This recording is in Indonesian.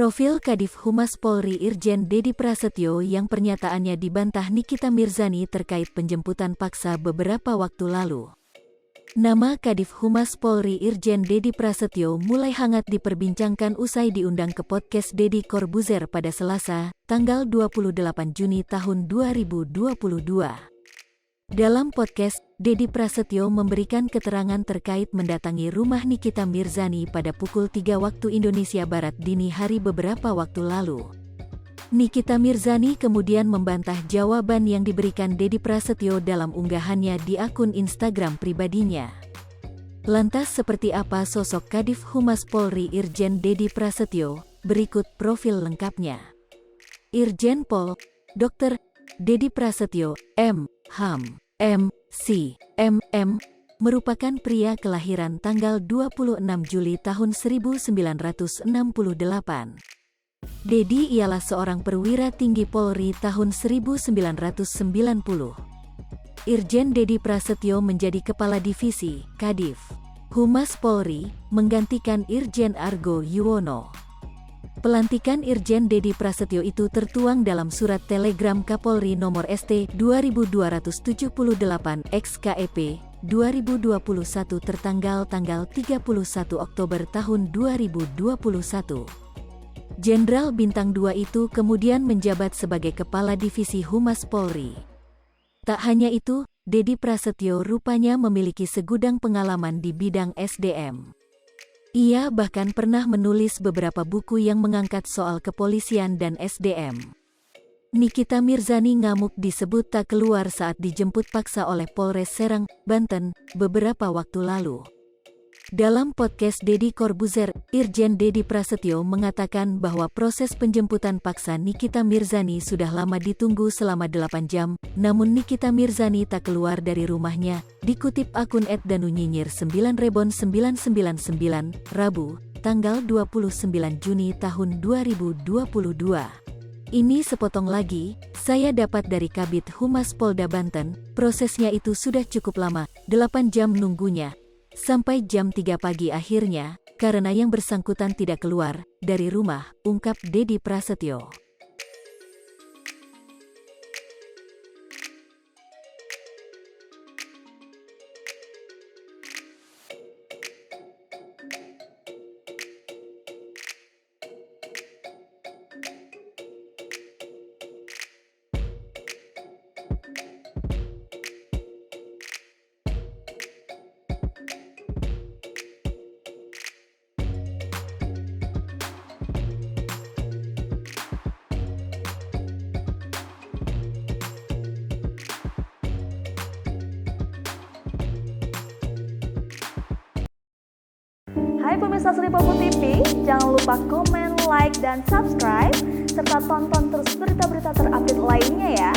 Profil Kadif Humas Polri Irjen Dedi Prasetyo yang pernyataannya dibantah Nikita Mirzani terkait penjemputan paksa beberapa waktu lalu. Nama Kadif Humas Polri Irjen Dedi Prasetyo mulai hangat diperbincangkan usai diundang ke podcast Deddy Corbuzier pada Selasa, tanggal 28 Juni tahun 2022. Dalam podcast, Dedi Prasetyo memberikan keterangan terkait mendatangi rumah Nikita Mirzani pada pukul 3 waktu Indonesia Barat dini hari beberapa waktu lalu. Nikita Mirzani kemudian membantah jawaban yang diberikan Dedi Prasetyo dalam unggahannya di akun Instagram pribadinya. Lantas seperti apa sosok Kadif Humas Polri Irjen Dedi Prasetyo? Berikut profil lengkapnya. Irjen Pol. Dr. Dedi Prasetyo, M.Ham, M.Si, M.M, merupakan pria kelahiran tanggal 26 Juli tahun 1968. Dedi ialah seorang perwira tinggi Polri tahun 1990. Irjen Dedi Prasetyo menjadi Kepala Divisi, Kadif Humas Polri, menggantikan Irjen Argo Yuwono. Pelantikan Irjen Dedi Prasetyo itu tertuang dalam surat telegram Kapolri nomor ST 2278 XKEP 2021 tertanggal 31 Oktober tahun 2021. Jenderal Bintang 2 itu kemudian menjabat sebagai Kepala Divisi Humas Polri. Tak hanya itu, Dedi Prasetyo rupanya memiliki segudang pengalaman di bidang SDM. Ia bahkan pernah menulis beberapa buku yang mengangkat soal kepolisian dan SDM. Nikita Mirzani ngamuk disebut tak keluar saat dijemput paksa oleh Polres Serang, Banten, beberapa waktu lalu. Dalam podcast Deddy Corbuzier, Irjen Dedi Prasetyo mengatakan bahwa proses penjemputan paksa Nikita Mirzani sudah lama ditunggu selama 8 jam, namun Nikita Mirzani tak keluar dari rumahnya, dikutip akun @danunyinyir9rebon999, Rabu, tanggal 29 Juni tahun 2022. Ini sepotong lagi, saya dapat dari Kabid Humas Polda Banten, prosesnya itu sudah cukup lama, 8 jam nunggunya. Sampai jam 3 pagi akhirnya, karena yang bersangkutan tidak keluar dari rumah, ungkap Dedi Prasetyo. Hai pemirsa Sri Popo TV, jangan lupa komen, like, dan subscribe, serta tonton terus berita-berita terupdate lainnya ya.